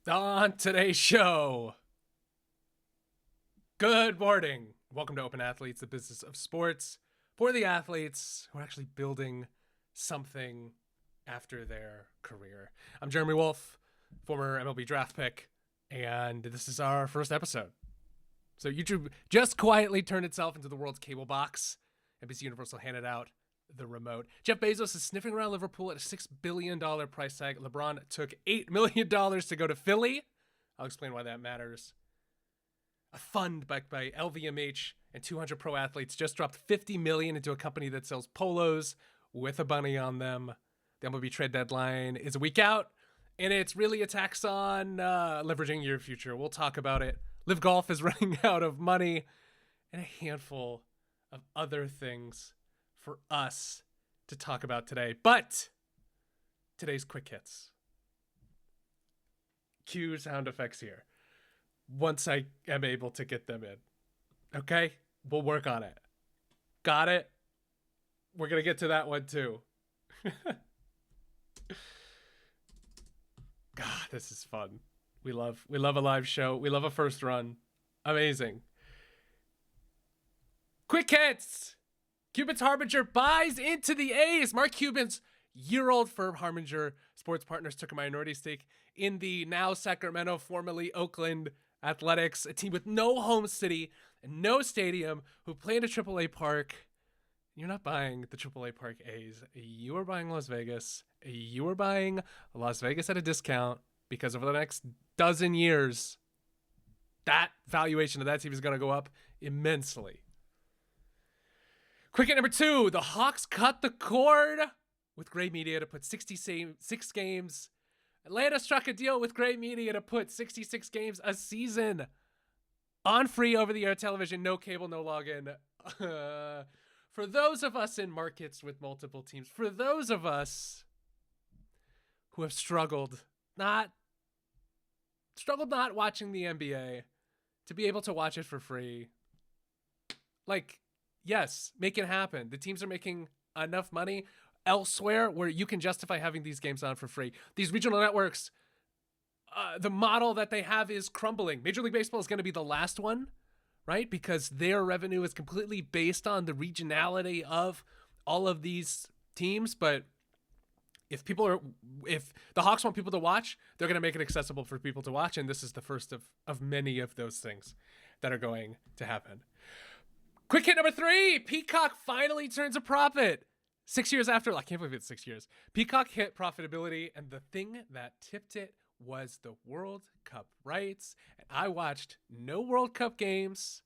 On today's show, good morning. Welcome to Open Athletes, the business of sports for the athletes who are actually building something after their career. I'm Jeremy Wolf, former MLB draft pick, and this is our first episode. So YouTube just quietly turned itself into the world's cable box. NBC Universal handed out the remote. Jeff Bezos is sniffing around Liverpool at a $6 billion price tag. LeBron took $8 million to go to Philly. I'll explain why that matters. A fund backed by LVMH and 200 pro athletes just dropped $50 million into a company that sells polos with a bunny on them. The MLB trade deadline is a week out, and it's really a tax on leveraging your future. We'll talk about it. Live Golf is running out of money, and a handful of other things for us to talk about today. But today's quick hits. Cue sound effects here once I am able to get them in. Okay? We'll work on it. Got it? We're going to get to that one too. God, this is fun. We love a live show. We love a first run. Amazing. Quick hits. Cuban's Harbinger buys into the A's. Mark Cuban's year-old firm Harbinger Sports Partners took a minority stake in the now Sacramento, formerly Oakland Athletics, a team with no home city and no stadium, who play in a AAA park. You're not buying the AAA Park A's. You are buying Las Vegas. You are buying Las Vegas at a discount because over the next dozen years, that valuation of that team is going to go up immensely. Quick hit number 2. The Hawks cut the cord with Gray Media to put 66 games. Atlanta struck a deal with Gray Media to put 66 games a season on free over-the-air television. No cable, no login. For those of us in markets with multiple teams, for those of us who have struggled not watching the NBA, to be able to watch it for free, like, yes, make it happen. The teams are making enough money elsewhere where you can justify having these games on for free. These regional networks, the model that they have is crumbling. Major League Baseball is going to be the last one, right? Because their revenue is completely based on the regionality of all of these teams. But if the Hawks want people to watch, they're going to make it accessible for people to watch. And this is the first of many of those things that are going to happen. Quick hit number 3. Peacock finally turns a profit. 6 years after, I can't believe it's 6 years. Peacock hit profitability, and the thing that tipped it was the World Cup rights. And I watched no World Cup games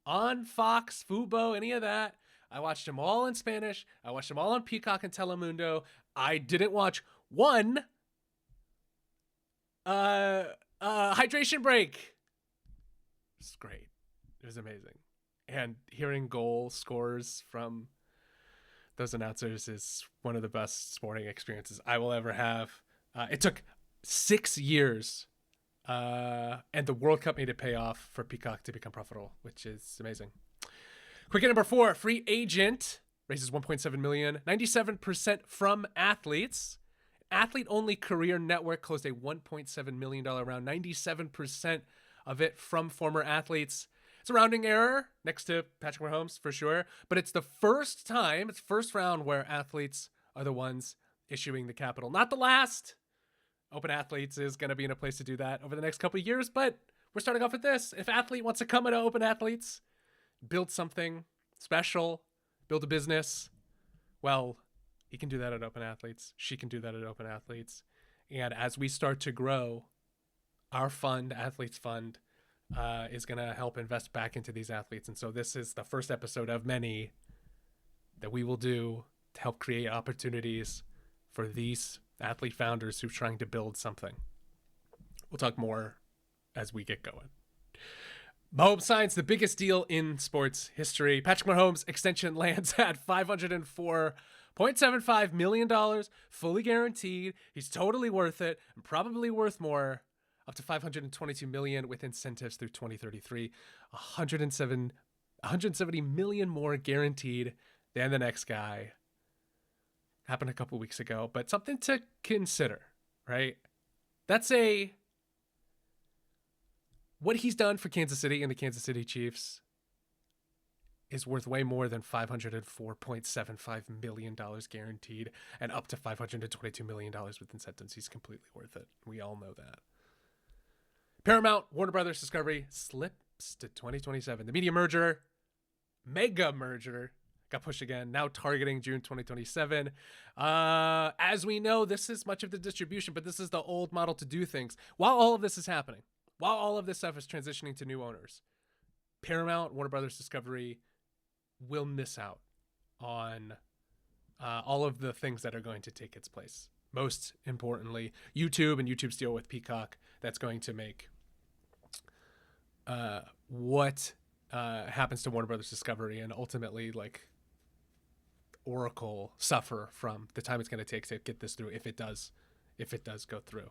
on Fox, Fubo, any of that. I watched them all in Spanish. I watched them all on Peacock and Telemundo. I didn't watch one hydration break. It's great. It was amazing. And hearing goal scores from those announcers is one of the best sporting experiences I will ever have. It took 6 years, and the World Cup made it pay off for Peacock to become profitable, which is amazing. Quick hit number 4. Free agent raises $1.7 million, 97% from athletes. Athlete-only career network closed a $1.7 million round, 97% of it from former athletes. It's a rounding error next to Patrick Mahomes for sure, but it's the first round where athletes are the ones issuing the capital. Not the last. Open Athletes is going to be in a place to do that over the next couple of years, but we're starting off with this. If Athlete wants to come into Open Athletes, build something special, build a business, well, he can do that at Open Athletes. She can do that at Open Athletes. And as we start to grow, our fund, Athletes Fund, is going to help invest back into these athletes. And so this is the first episode of many that we will do to help create opportunities for these athlete founders who are trying to build something. We'll talk more as we get going. Mahomes signs the biggest deal in sports history. Patrick Mahomes' extension lands at $504.75 million, fully guaranteed. He's totally worth it and probably worth more. Up to $522 million with incentives through 2033, 170 million more guaranteed than the next guy. Happened a couple weeks ago, but something to consider, right? That's a what he's done for Kansas City and the Kansas City Chiefs is worth way more than $504.75 million guaranteed and up to $522 million with incentives. He's completely worth it. We all know that. Paramount, Warner Brothers Discovery slips to 2027. The media merger, mega merger, got pushed again, now targeting June 2027. As we know, this is much of the distribution, but this is the old model to do things. While all of this is happening, while all of this stuff is transitioning to new owners, Paramount, Warner Brothers Discovery will miss out on all of the things that are going to take its place. Most importantly, YouTube and YouTube's deal with Peacock, that's going to make what happens to Warner Brothers Discovery and ultimately like Oracle suffer from the time it's going to take to get this through, if it does go through.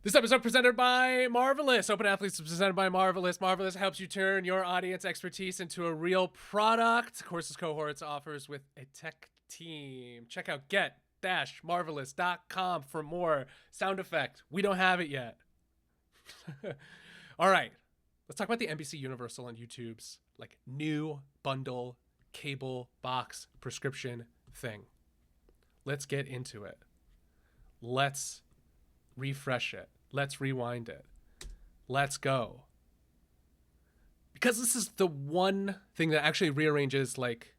This episode presented by Marvelous. Open Athletes is presented by Marvelous. Marvelous helps you turn your audience expertise into a real product. Courses, cohorts, offers with a tech team. Check out get-marvelous.com for more. Sound effect. We don't have it yet. All right. Let's talk about the NBC Universal and YouTube's like new bundle cable box prescription thing. Let's get into it. Let's refresh it. Let's rewind it. Let's go. Because this is the one thing that actually rearranges like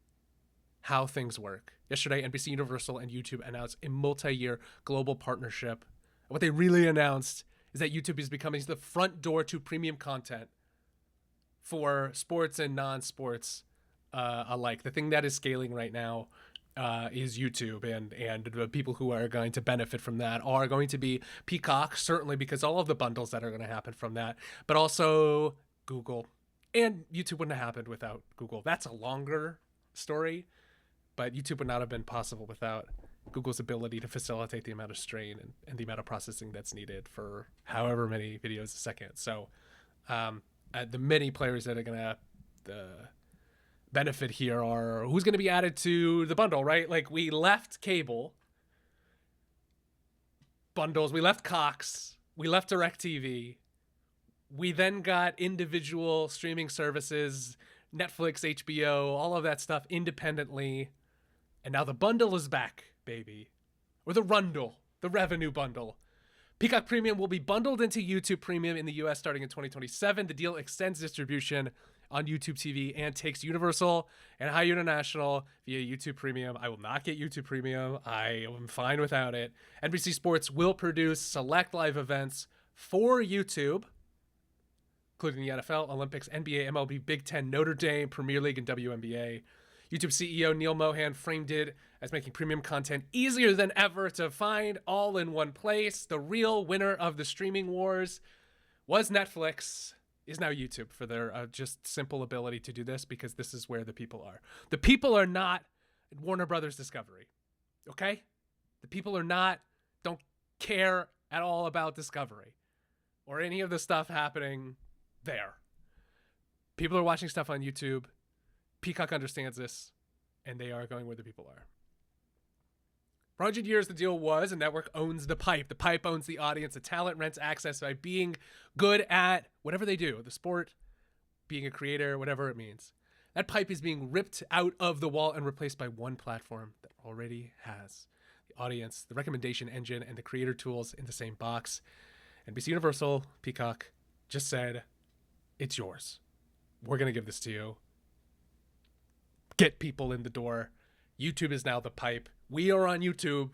how things work. Yesterday, NBC Universal and YouTube announced a multi-year global partnership. What they really announced is that YouTube is becoming the front door to premium content for sports and non-sports alike. The thing that is scaling right now is YouTube, and the people who are going to benefit from that are going to be Peacock, certainly because all of the bundles that are going to happen from that, but also Google. And YouTube wouldn't have happened without Google. That's a longer story, but YouTube would not have been possible without Google's ability to facilitate the amount of strain and the amount of processing that's needed for however many videos a second. So the many players that are going to benefit here are who's going to be added to the bundle, right? Like we left cable bundles, we left Cox, we left DirecTV, we then got individual streaming services, Netflix, HBO, all of that stuff independently, and now the bundle is back, baby. Or the Rundle, the revenue bundle. Peacock Premium will be bundled into YouTube Premium in the US starting in 2027. The deal extends distribution on YouTube TV and takes Universal and Hi International via YouTube Premium. I will not get YouTube Premium. I am fine without it. NBC Sports will produce select live events for YouTube, including the NFL, Olympics, NBA, MLB, Big Ten, Notre Dame, Premier League, and WNBA. YouTube CEO Neil Mohan framed it as making premium content easier than ever to find all in one place. The real winner of the streaming wars was Netflix, is now YouTube for their just simple ability to do this, because this is where the people are. The people are not Warner Brothers Discovery, okay? The people are not, don't care at all about Discovery or any of the stuff happening there. People are watching stuff on YouTube. Peacock understands this, and they are going where the people are. For 100 years, the deal was a network owns the pipe. The pipe owns the audience. The talent rents access by being good at whatever they do, the sport, being a creator, whatever it means. That pipe is being ripped out of the wall and replaced by one platform that already has the audience, the recommendation engine, and the creator tools in the same box. NBC Universal, Peacock, just said, it's yours. We're going to give this to you. Get people in the door. YouTube is now the pipe. We are on YouTube.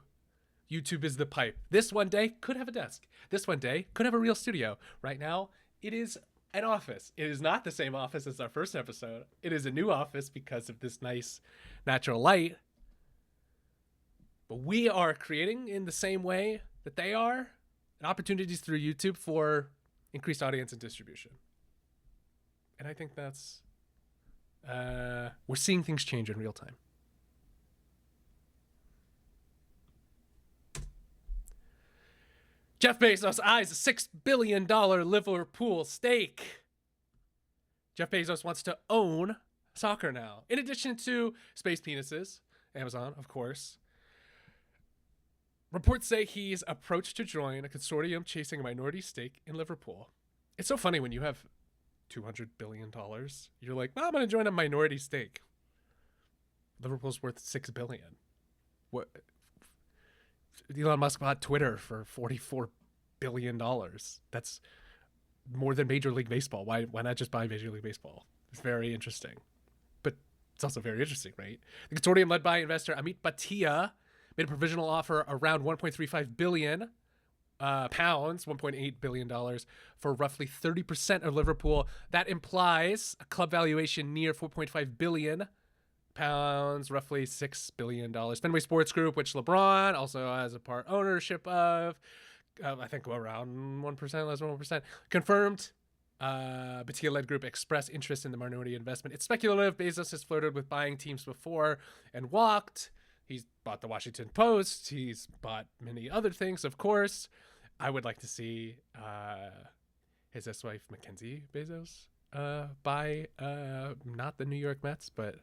YouTube is the pipe. This one day could have a desk. This one day could have a real studio. Right now, it is an office. It is not the same office as our first episode. It is a new office because of this nice natural light. But we are creating in the same way that they are, opportunities through YouTube for increased audience and distribution. And I think that's, we're seeing things change in real time. Jeff Bezos eyes a $6 billion Liverpool stake. Jeff Bezos wants to own soccer now. In addition to space penises, Amazon, of course. Reports say he's approached to join a consortium chasing a minority stake in Liverpool. It's so funny when you have $200 billion. You're like, well, I'm going to join a minority stake. Liverpool's worth $6 billion. What? Elon Musk bought Twitter for $44 billion. That's more than Major League Baseball. Why not just buy Major League Baseball? It's very interesting. But it's also very interesting, right? The consortium led by investor Amit Bhatia made a provisional offer around 1.35 billion pounds, $1.8 billion, for roughly 30% of Liverpool. That implies a club valuation near 4.5 billion pounds, roughly $6 billion. Fenway Sports Group, which LeBron also has a part ownership of, I think around 1%, less than 1%, confirmed. Bhatia-led group expressed interest in the minority investment. It's speculative. Bezos has flirted with buying teams before and walked. He's bought the Washington Post. He's bought many other things, of course. I would like to see his ex-wife, Mackenzie Bezos, buy not the New York Mets, but,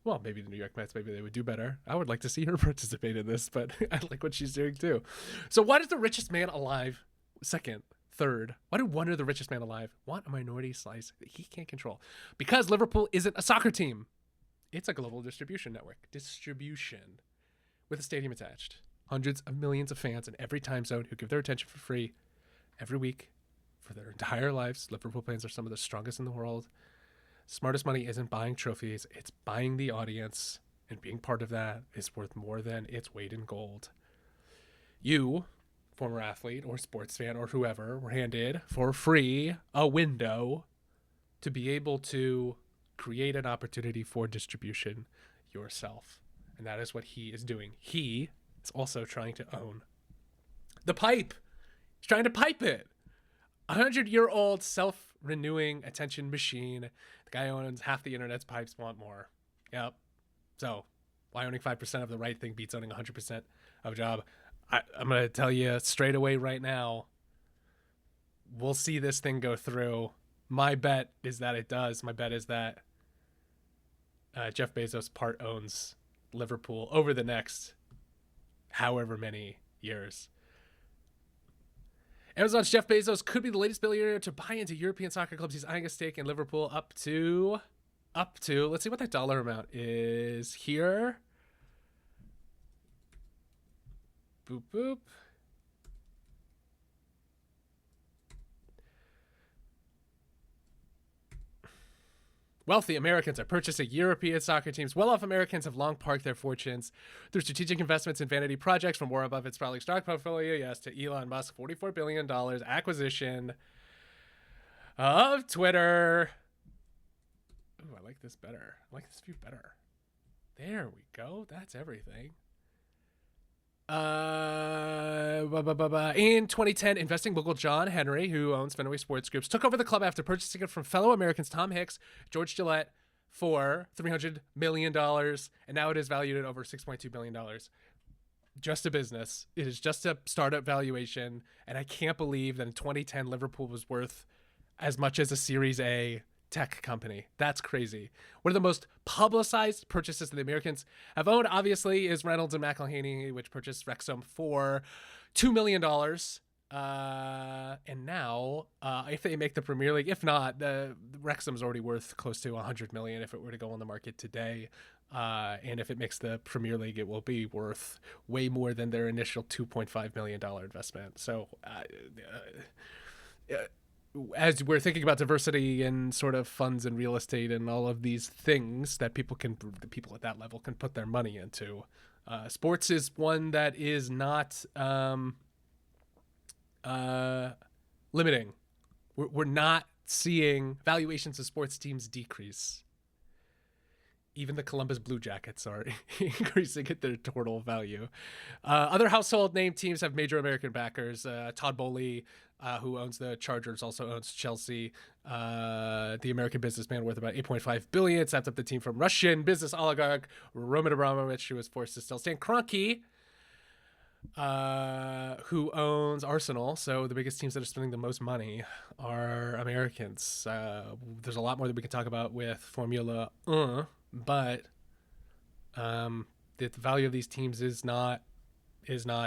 well, maybe the New York Mets. Maybe they would do better. I would like to see her participate in this, but I like what she's doing too. So why does the richest man alive, second, third, why do one of the richest man alive want a minority slice that he can't control? Because Liverpool isn't a soccer team. It's a global distribution network. Distribution with a stadium attached. Hundreds of millions of fans in every time zone who give their attention for free every week for their entire lives. Liverpool fans are some of the strongest in the world. Smartest money isn't buying trophies. It's buying the audience, and being part of that is worth more than its weight in gold. You, former athlete or sports fan or whoever, were handed for free a window to be able to create an opportunity for distribution yourself. And that is what he is doing. He is also trying to own the pipe. He's trying to pipe it. 100-year-old self-renewing attention machine. The guy who owns half the internet's pipes want more. Yep. So why owning 5% of the right thing beats owning 100% of a job? I'm going to tell you straight away right now, we'll see this thing go through. My bet is that it does. My bet is that Jeff Bezos part owns Liverpool over the next however many years. Amazon's Jeff Bezos could be the latest billionaire to buy into European soccer clubs. He's eyeing a stake in Liverpool up to, let's see what that dollar amount is here. Boop, boop. Wealthy Americans are purchasing European soccer teams. Well-off Americans have long parked their fortunes through strategic investments in vanity projects, from Warren Buffett's sprawling stock portfolio, yes, to Elon Musk, $44 billion acquisition of Twitter. Ooh, I like this better. I like this view better. There we go. That's everything. In 2010, investing mogul John Henry, who owns Fenway Sports Group, took over the club after purchasing it from fellow Americans Tom Hicks, George Gillette for $300 million, and now it is valued at over $6.2 billion. Just a business. It is just a startup valuation, and I can't believe that in 2010 Liverpool was worth as much as a Series A tech company. That's crazy. One of the most publicized purchases that the Americans have owned, obviously, is Reynolds and McElhaney, which purchased Wrexham for $2 million. And now, if they make the Premier League, if not, the Wrexham's already worth close to $100 million if it were to go on the market today. And if it makes the Premier League, it will be worth way more than their initial $2.5 million investment. So, as we're thinking about diversity and sort of funds and real estate and all of these things that the people at that level can put their money into, sports is one that is not limiting. We're not seeing valuations of sports teams decrease. Even the Columbus Blue Jackets are increasing at their total value. Other household name teams have major American backers. Todd Bowley, who owns the Chargers, also owns Chelsea. The American businessman worth about $8.5 billion, snapped up the team from Russian business oligarch Roman Abramovich, who was forced to sell. Stan Kroenke, who owns Arsenal. So the biggest teams that are spending the most money are Americans. There's a lot more that we can talk about with Formula 1, but the value of these teams is not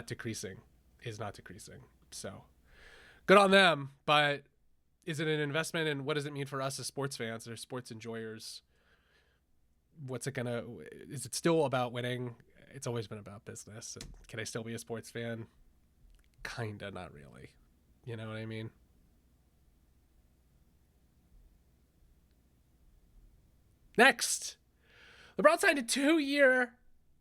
decreasing. So good on them, but Is it an investment, and what does it mean for us as sports fans or sports enjoyers? Is it still about winning? It's always been about business. And can I still be a sports fan? Kinda, not really. You know what I mean? Next, LeBron signed a 2-year,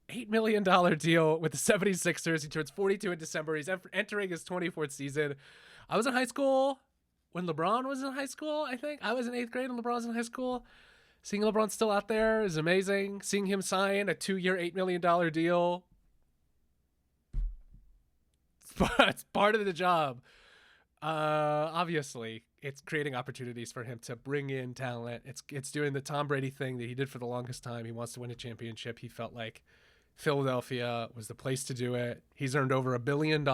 $8 million deal with the 76ers. He turns 42 in December. He's entering his 24th season. I was in high school when LeBron was in high school, I think. I was in 8th grade when LeBron was in high school. Seeing LeBron still out there is amazing. Seeing him sign a 2-year, $8 million deal, it's part of the job. Obviously, it's creating opportunities for him to bring in talent. It's doing the Tom Brady thing that he did for the longest time. He wants to win a championship. He felt like Philadelphia was the place to do it. He's earned over $1 billion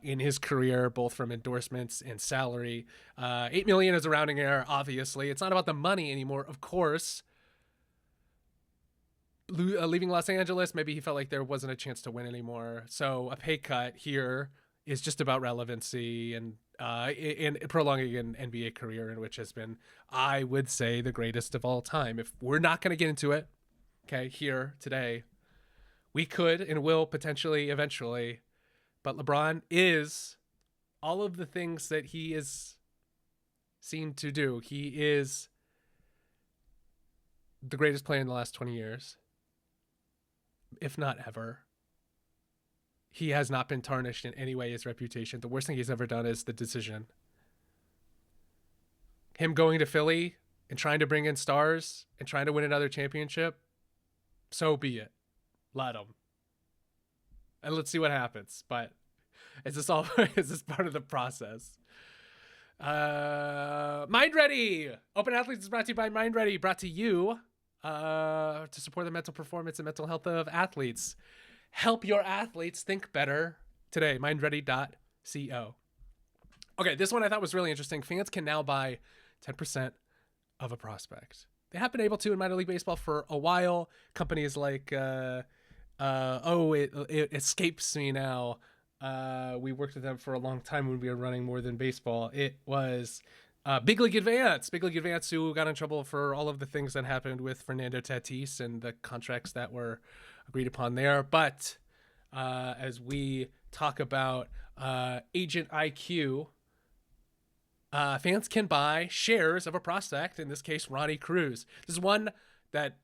in his career, both from endorsements and salary. $8 million is a rounding error, obviously. It's not about the money anymore, of course. Leaving Los Angeles, maybe he felt like there wasn't a chance to win anymore. So a pay cut here is just about relevancy and in prolonging an NBA career, in which has been, I would say, the greatest of all time. If we're not going to get into it, okay, here today, we could and will potentially eventually, but LeBron is all of the things that he is seen to do. He is the greatest player in the last 20 years, if not ever. He has not been tarnished in any way, his reputation. The worst thing he's ever done is the decision. Him going to Philly and trying to bring in stars and trying to win another championship, so be it. Let him. And let's see what happens. But is this part of the process? Mind Ready. Open Athletes is brought to you by Mind Ready. Brought to you to support the mental performance and mental health of athletes. Help your athletes think better today. Mindready.co. Okay, this one I thought was really interesting. Fans can now buy 10% of a prospect. They have been able to in minor league baseball for a while. Companies like, it escapes me now. We worked with them for a long time when we were running More Than Baseball. It was Big League Advance. Big League Advance, who got in trouble for all of the things that happened with Fernando Tatis and the contracts that were agreed upon there. But as we talk about Agent IQ, fans can buy shares of a prospect, in this case, Ronnie Cruz. This is one that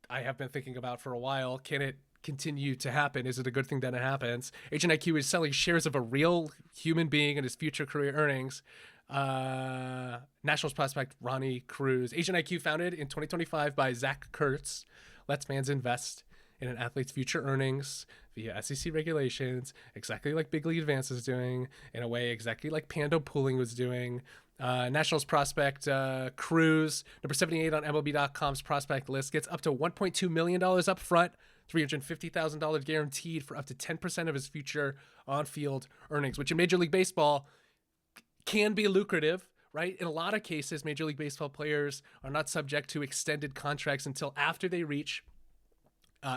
I have been thinking about for a while. Can it continue to happen? Is it a good thing that it happens? Agent IQ is selling shares of a real human being and his future career earnings. Nationals prospect Ronnie Cruz. Agent IQ, founded in 2025 by Zach Kurtz, lets fans invest in an athlete's future earnings via SEC regulations, exactly like Big League Advance is doing, in a way exactly like Pando Pooling was doing. Nationals prospect Cruz, number 78 on MLB.com's prospect list, gets up to $1.2 million up front, $350,000 guaranteed for up to 10% of his future on-field earnings, which in Major League Baseball can be lucrative, right? In a lot of cases, Major League Baseball players are not subject to extended contracts until after they reach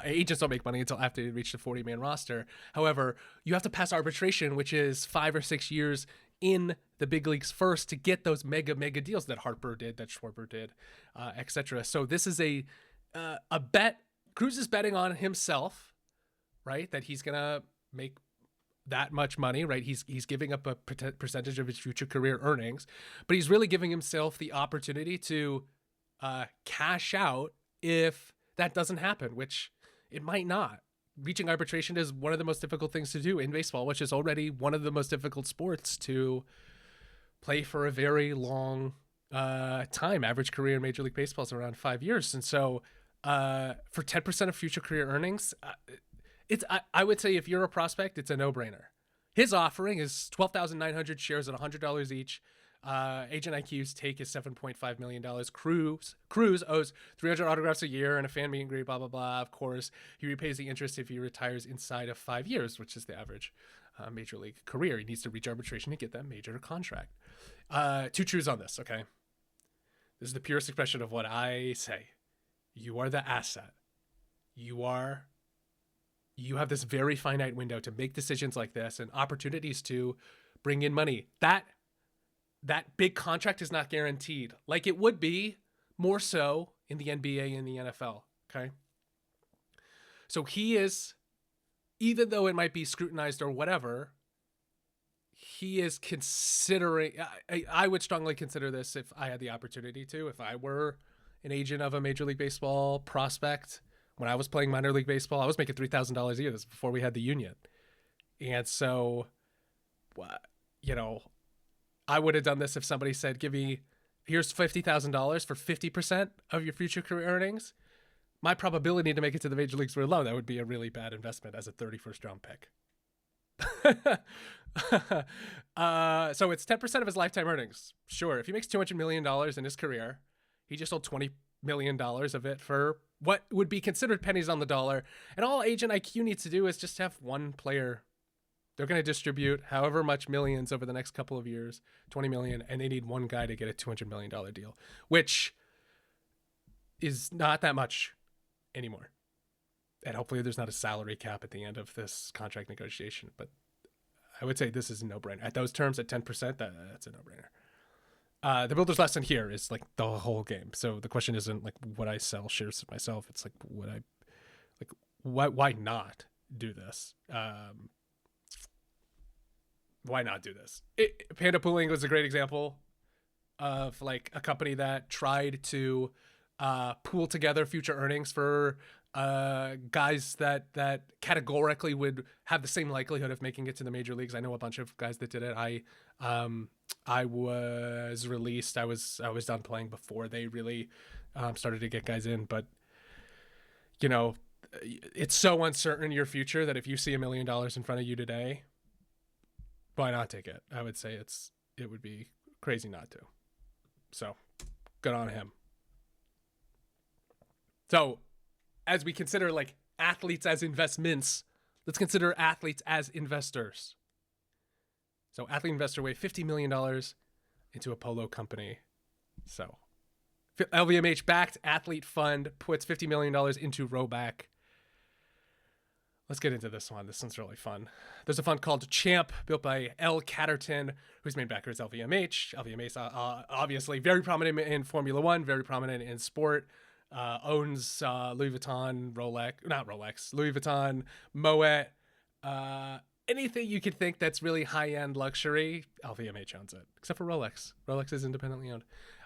agents don't make money until after they reach the 40-man roster. However, you have to pass arbitration, which is 5 or 6 years in the big leagues first, to get those mega deals that Harper did, that Schwarber did, etc. So this is a bet. Cruz is betting on himself, right? That he's gonna make that much money, right? He's giving up a percentage of his future career earnings, but he's really giving himself the opportunity to cash out if that doesn't happen, which it might not. Reaching arbitration is one of the most difficult things to do in baseball, which is already one of the most difficult sports to play for a very long time. Average career in Major League Baseball is around 5 years. And so for 10% of future career earnings, I would say if you're a prospect, it's a no-brainer. His offering is 12,900 shares at $100 each. Agent IQ's take is $7.5 million. Cruz owes 300 autographs a year and a fan meet and greet, blah, blah, blah. Of course, he repays the interest if he retires inside of 5 years, which is the average Major League career. He needs to reach arbitration to get that major contract. Two truths on this, okay? This is the purest expression of what I say. You are the asset. You have this very finite window to make decisions like this and opportunities to bring in money. That that big contract is not guaranteed, like it would be more so in the NBA and the NFL. Okay. So he is, even though it might be scrutinized or whatever, he is considering. I would strongly consider this if I had the opportunity to, if I were an agent of a Major League Baseball prospect. When I was playing minor league baseball, I was making $3,000 a year. This was before we had the union. And so, you know, I would have done this if somebody said, give me, here's $50,000 for 50% of your future career earnings. My probability to make it to the major leagues were low. That would be a really bad investment as a 31st round pick. So it's 10% of his lifetime earnings. Sure, if he makes $200 million in his career, he just sold $20 million of it for what would be considered pennies on the dollar. And all Agent IQ needs to do is just have one player. They're going to distribute however much millions over the next couple of years, 20 million, and they need one guy to get a $200 million deal, which is not that much anymore. And hopefully there's not a salary cap at the end of this contract negotiation. But I would say this is a no-brainer. At those terms, at 10%, that's a no-brainer. The builder's lesson here is like the whole game. So the question isn't like, would I sell shares of myself? It's like, would I, like, why not do this? Why not do this? Panda Pooling was a great example of like a company that tried to pool together future earnings for guys that categorically would have the same likelihood of making it to the major leagues. I know a bunch of guys that did it. I was released. I was done playing before they really started to get guys in. But you know, it's so uncertain your future that if you see $1 million in front of you today, why not take it? I would say it would be crazy not to. So good on him. So as we consider like athletes as investments, let's consider athletes as investors. So Athlete Investor Wave, $50 million into a polo company. So LVMH backed athlete fund puts $50 million into Rhoback. Let's get into this one. This one's really fun. There's a fund called Champ, built by L. Catterton, whose main backer is LVMH. LVMH, obviously very prominent in Formula One, very prominent in sport. Owns Louis Vuitton, Louis Vuitton, Moet, anything you could think that's really high-end luxury, LVMH owns it, except for Rolex. Rolex is independently owned.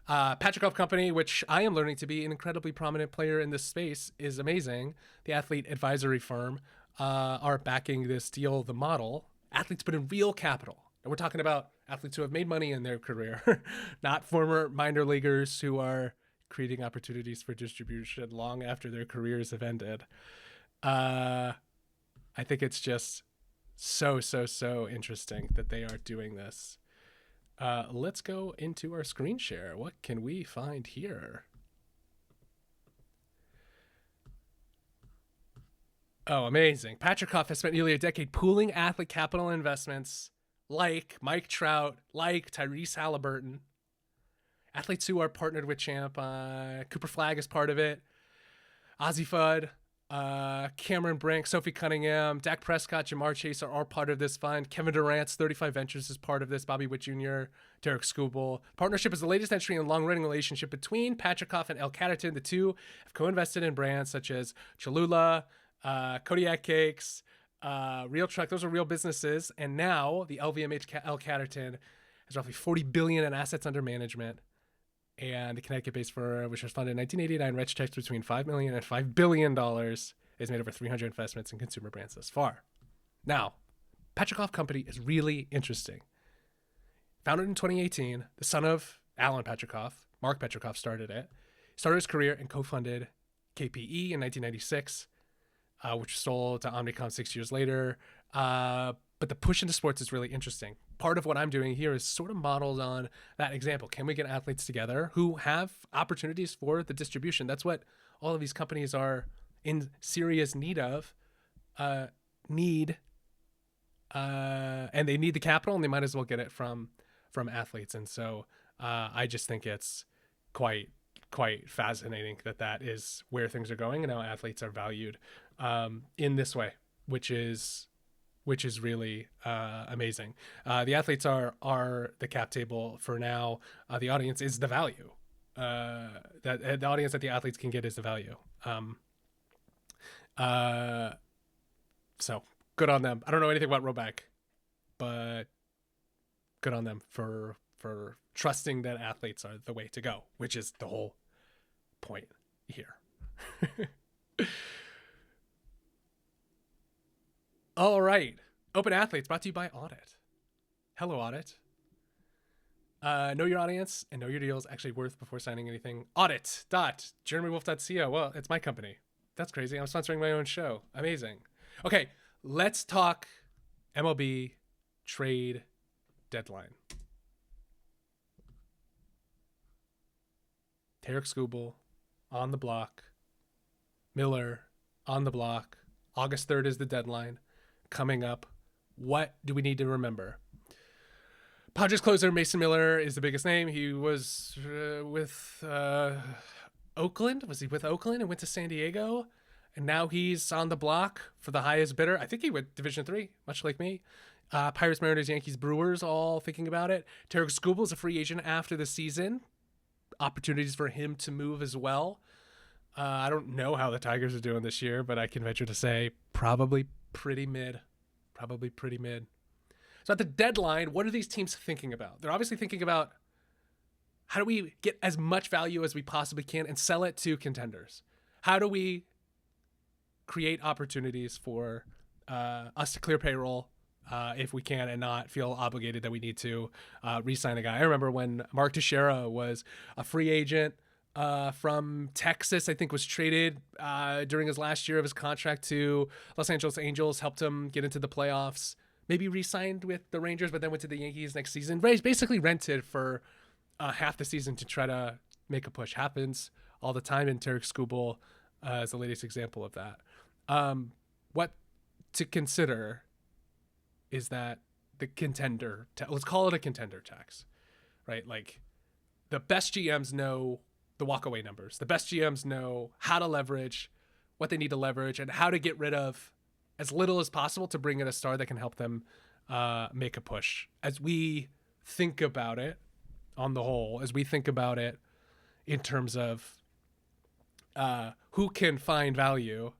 Patrick Company, which I am learning to be an incredibly prominent player in this space, is amazing. The athlete advisory firm are backing this deal, the model. Athletes put in real capital. And we're talking about athletes who have made money in their career, not former minor leaguers who are creating opportunities for distribution long after their careers have ended. I think it's just so interesting that they are doing this. Let's go into our screen share. What can we find here? Oh, amazing. Patrick Hoff has spent nearly a decade pooling athlete capital investments like Mike Trout, like Tyrese Halliburton. Athletes who are partnered with Champ. Cooper Flagg is part of it. Ozzie Fudd, Cameron Brink, Sophie Cunningham, Dak Prescott, Jamar Chase are all part of this fund. Kevin Durant's 35 Ventures is part of this. Bobby Witt Jr., Derek Skubal. Partnership is the latest entry in a long-running relationship between Patrick Hoff and El Catterton. The two have co-invested in brands such as Cholula, Kodiak Cakes, Real Truck. Those are real businesses. And now the LVMH El Catterton has roughly $40 billion in assets under management. And the Connecticut-based firm, which was founded in 1989, writes checks between $5 million and $5 billion, has made over 300 investments in consumer brands thus far. Now, Patrick Hoff Company is really interesting. Founded in 2018, the son of Alan Patrick Hoff, Mark Patrick Hoff, started it. Started his career and co-funded KPE in 1996, which sold to Omnicom 6 years later. But the push into sports is really interesting. Part of what I'm doing here is sort of modeled on that example. Can we get athletes together who have opportunities for the distribution? That's what all of these companies are in serious need of. And they need the capital, and they might as well get it from athletes. And so I just think it's quite fascinating that is where things are going, and how athletes are valued in this way, which is which is really amazing. The athletes are the cap table for now. The audience is the value. That the audience that the athletes can get is the value. So good on them. I don't know anything about Roback, but good on them for trusting that athletes are the way to go, which is the whole point here. All right. Open Athletes brought to you by Audit. Hello, Audit. Know your audience and know your deals actually worth before signing anything. Audit.jeremywolf.co. Well, it's my company. That's crazy. I'm sponsoring my own show. Amazing. Okay, let's talk MLB trade deadline. Tarik Skubal on the block. Miller on the block. August 3rd is the deadline coming up. What do we need to remember? Padres closer Mason Miller is the biggest name. He was with Oakland. Was he with Oakland and went to San Diego? And now he's on the block for the highest bidder. I think he went Division III, much like me. Pirates, Mariners, Yankees, Brewers, all thinking about it. Tarik Skubal is a free agent after the season. Opportunities for him to move as well. I don't know how the Tigers are doing this year, but I can venture to say probably pretty mid. So at the deadline, what are these teams thinking about? They're obviously thinking about how do we get as much value as we possibly can and sell it to contenders? How do we create opportunities for us to clear payroll if we can and not feel obligated that we need to re-sign a guy? I remember when Mark Teixeira was a free agent from Texas, I think was traded during his last year of his contract to Los Angeles Angels, helped him get into the playoffs, maybe re-signed with the Rangers, but then went to the Yankees next season. Basically rented for half the season to try to make a push. Happens all the time, and Tarik Skubal is the latest example of that. What to consider is that the contender, let's call it a contender tax, right? Like the best GMs know the walkaway numbers. The best GMs know how to leverage, what they need to leverage, and how to get rid of as little as possible to bring in a star that can help them make a push. As we think about it on the whole, as we think about it in terms of who can find value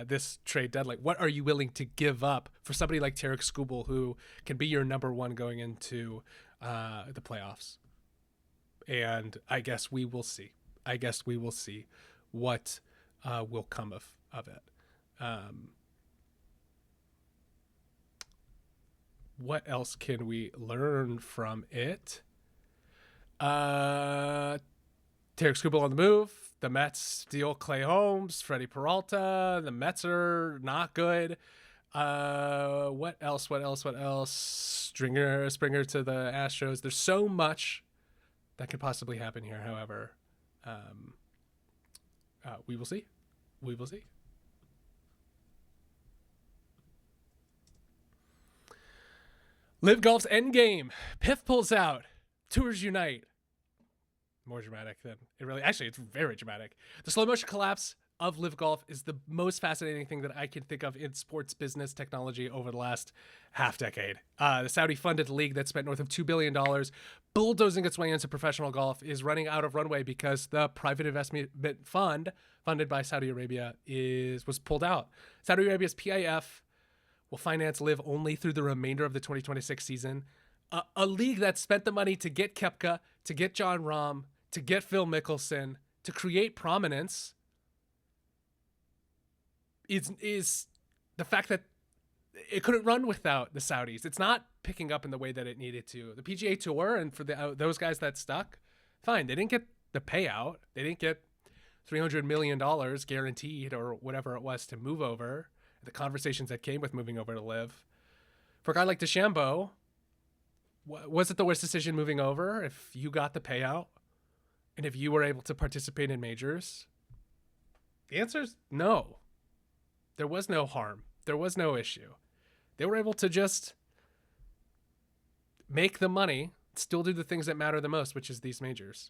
this trade deadline, what are you willing to give up for somebody like Tarik Skubal, who can be your number one going into the playoffs? And I guess we will see. What will come of it. What else can we learn from it? Tarik Skubal on the move. The Mets steal Clay Holmes, Freddie Peralta. The Mets are not good. What else? Springer to the Astros. There's so much that could possibly happen here. However, we will see. Live Golf's endgame. Piff pulls out. Tours unite. More dramatic than it really. Actually, it's very dramatic. The slow motion collapse of Live Golf is the most fascinating thing that I can think of in sports business technology over the last half decade. The Saudi-funded league that spent north of $2 billion bulldozing its way into professional golf is running out of runway because the private investment fund funded by Saudi Arabia was pulled out. Saudi Arabia's PIF will finance Live only through the remainder of the 2026 season. A league that spent the money to get Koepka, to get Jon Rahm, to get Phil Mickelson, to create prominence is the fact that it couldn't run without the Saudis. It's not picking up in the way that it needed to. The PGA Tour, and for those guys that stuck, fine. They didn't get the payout. They didn't get $300 million guaranteed or whatever it was to move over. The conversations that came with moving over to Live. For a guy like DeChambeau, was it the worst decision moving over if you got the payout and if you were able to participate in majors? The answer is no. There was no harm. There was no issue. They were able to just make the money, still do the things that matter the most, which is these majors.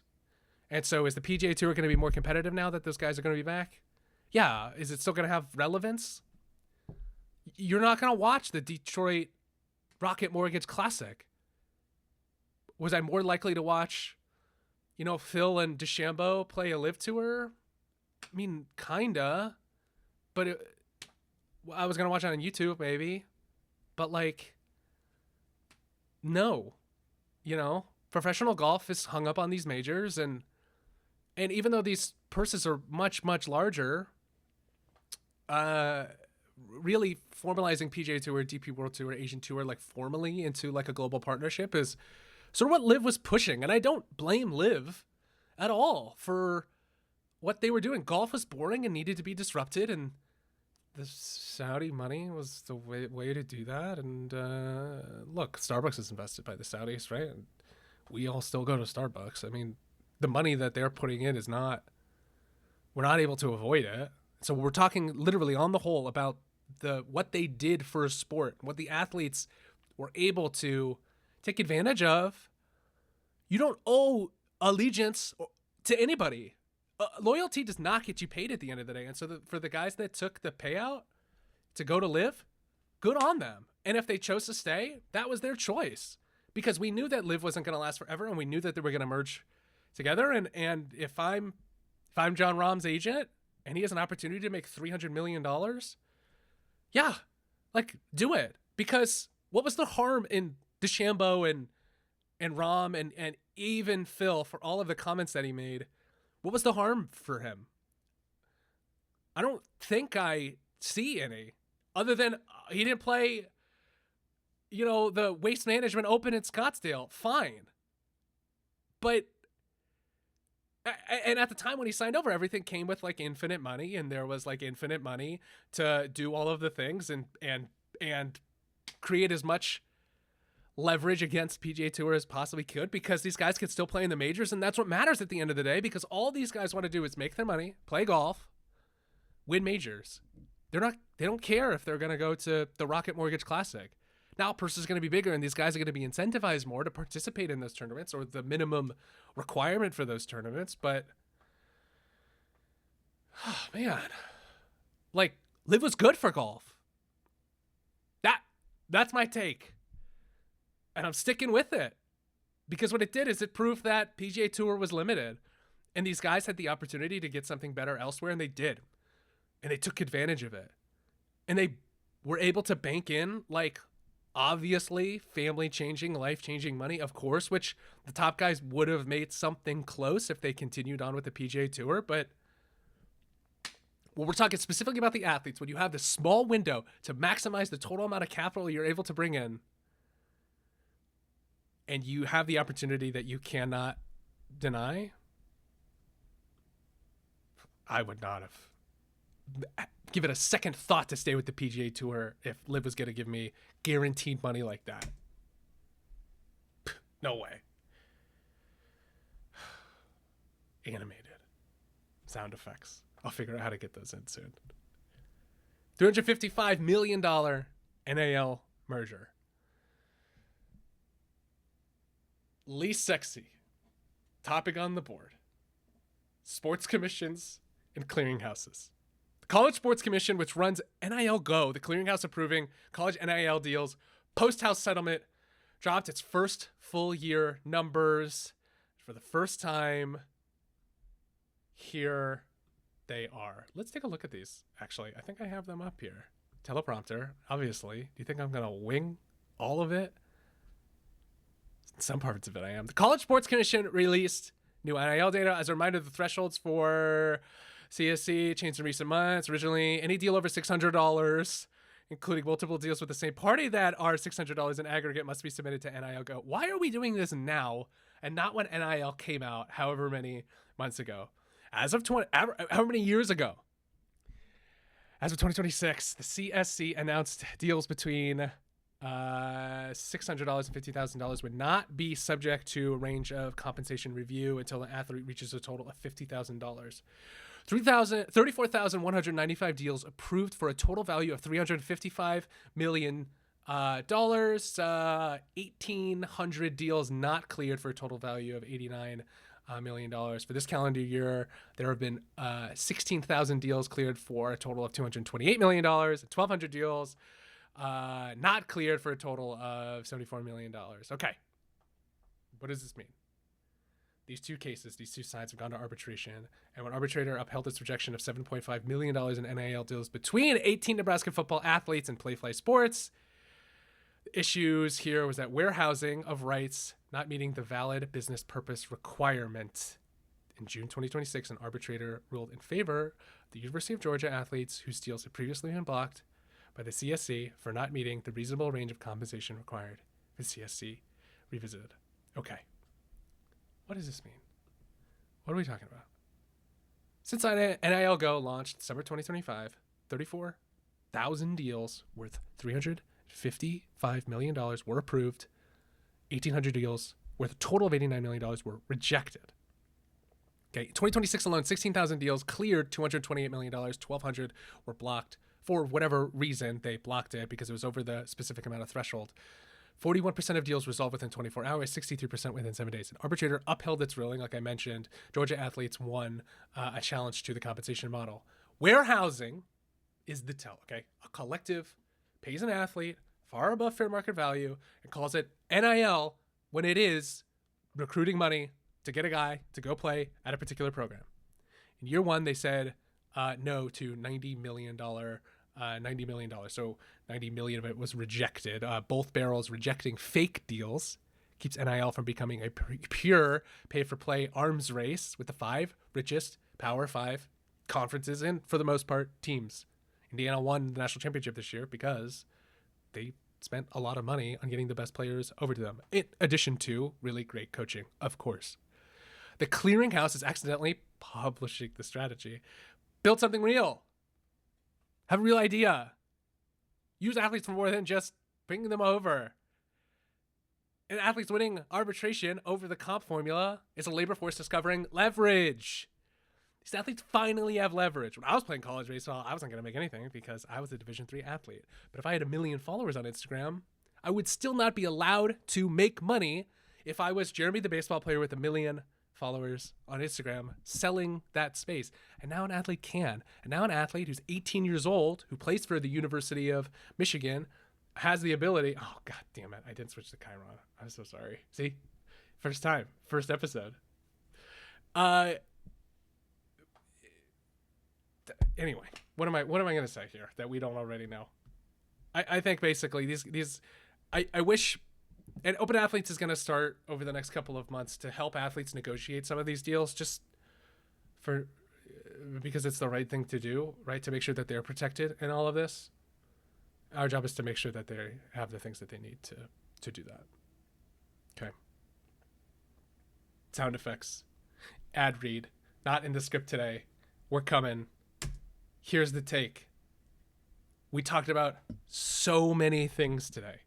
And so is the PGA Tour going to be more competitive now that those guys are going to be back? Yeah. Is it still going to have relevance? You're not going to watch the Detroit Rocket Mortgage Classic. Was I more likely to watch, Phil and DeChambeau play a live tour? I mean, kinda. But I was going to watch it on YouTube, maybe. But, like, no. Professional golf is hung up on these majors. And even though these purses are much, much larger, really formalizing PGA Tour, DP World Tour, Asian Tour, like, formally into, like, a global partnership is sort of what LIV was pushing. And I don't blame LIV at all for what they were doing. Golf was boring and needed to be disrupted, and the Saudi money was the way to do that. And look, Starbucks is invested by the Saudis, right? And we all still go to Starbucks. I mean, the money that they're putting in we're not able to avoid it. So we're talking literally on the whole about what they did for a sport, what the athletes were able to take advantage of. You don't owe allegiance to anybody. Loyalty does not get you paid at the end of the day. And so for the guys that took the payout to go to LIV, good on them. And if they chose to stay, that was their choice, because we knew that LIV wasn't going to last forever, and we knew that they were going to merge together. And if I'm Jon Rahm's agent and he has an opportunity to make $300 million, yeah, like, do it. Because what was the harm in DeChambeau and Rahm and even Phil, for all of the comments that he made? What was the harm for him? I don't think I see any, other than he didn't play, the Waste Management Open in Scottsdale. Fine. But, and at the time when he signed over, everything came with, like, infinite money, and there was, like, infinite money to do all of the things and create as much leverage against PGA Tour as possibly could, because these guys could still play in the majors, and that's what matters at the end of the day, because all these guys want to do is make their money, play golf, win majors. They don't care if they're going to go to the Rocket Mortgage Classic. Now, purse is going to be bigger, and these guys are going to be incentivized more to participate in those tournaments, or the minimum requirement for those tournaments. But, oh, man, like, LIV was good for golf. That's my take. And I'm sticking with it, because what it did is it proved that PGA Tour was limited, and these guys had the opportunity to get something better elsewhere, and they did. And they took advantage of it. And they were able to bank in, like, obviously family-changing, life-changing money, of course, which the top guys would have made something close if they continued on with the PGA Tour. But when we're talking specifically about the athletes, when you have this small window to maximize the total amount of capital you're able to bring in, and you have the opportunity that you cannot deny, I would not have given a second thought to stay with the PGA Tour if LIV was going to give me guaranteed money like that. No way. Animated sound effects. I'll figure out how to get those in soon. $355 million NAL merger. Least sexy topic on the board: sports commissions and clearinghouses. The College Sports Commission, which runs NIL Go, the clearinghouse approving college NIL deals, post-house settlement, dropped its first full year numbers for the first time. Here they are. Let's take a look at these. Actually, I think I have them up here. Teleprompter, obviously. Do you think I'm going to wing all of it? Some parts of it I am. The College Sports Commission released new NIL data. As a reminder, the thresholds for CSC changed in recent months. Originally, any deal over $600, including multiple deals with the same party that are $600 in aggregate, must be submitted to NIL Go. Why are we doing this now and not when NIL came out however many months ago? As of how many years ago? As of 2026, the CSC announced deals between $600 and $50,000 would not be subject to a range of compensation review until an athlete reaches a total of $50,000. 34,195 deals approved for a total value of $355 million. 1,800 deals not cleared for a total value of $89 million. For this calendar year, there have been 16,000 deals cleared for a total of $228 million, 1,200 deals not cleared for a total of $74 million. Okay. What does this mean? These two cases, these two sides have gone to arbitration, and when arbitrator upheld its rejection of $7.5 million in NIL deals between 18 Nebraska football athletes and Playfly Sports, the issues here was that warehousing of rights not meeting the valid business purpose requirement. In June 2026, an arbitrator ruled in favor of the University of Georgia athletes whose deals had previously been blocked by the CSC for not meeting the reasonable range of compensation required. The CSC revisited. Okay. What does this mean? What are we talking about? Since NIL Go launched December 2025, 34,000 deals worth $355 million were approved. 1,800 deals worth a total of $89 million were rejected. Okay, 2026 alone, 16,000 deals cleared $228 million. 1,200 were blocked for whatever reason. They blocked it because it was over the specific amount of threshold. 41% of deals resolved within 24 hours, 63% within 7 days. An arbitrator upheld its ruling. Like I mentioned, Georgia athletes won a challenge to the compensation model. Warehousing is the tell, okay? A collective pays an athlete far above fair market value and calls it NIL when it is recruiting money to get a guy to go play at a particular program. In year one, they said no to $90 million. So 90 million of it was rejected. Both barrels rejecting fake deals keeps NIL from becoming a pure pay-for-play arms race with the 5 richest Power 5 conferences and, for the most part, teams. Indiana won the national championship this year because they spent a lot of money on getting the best players over to them, in addition to really great coaching, of course. The clearinghouse is accidentally publishing the strategy. Build something real. Have a real idea. Use athletes for more than just bringing them over. And athletes winning arbitration over the comp formula is a labor force discovering leverage. These athletes finally have leverage. When I was playing college baseball, I wasn't going to make anything because I was a Division III athlete. But if I had 1 million followers on Instagram, I would still not be allowed to make money if I was Jeremy the baseball player with 1 million followers on Instagram selling that space. And now an athlete can. And now an athlete who's 18 years old, who plays for the University of Michigan, has the ability. Oh, God damn it. I didn't switch to Chiron. I'm so sorry. See? First time. First episode. Anyway, what am I going to say here that we don't already know? I think basically I wish. And Open Athletes is going to start over the next couple of months to help athletes negotiate some of these deals because it's the right thing to do, right? To make sure that they're protected in all of this. Our job is to make sure that they have the things that they need to do that. Okay. Sound effects. Ad read. Not in the script today. We're coming. Here's the take. We talked about so many things today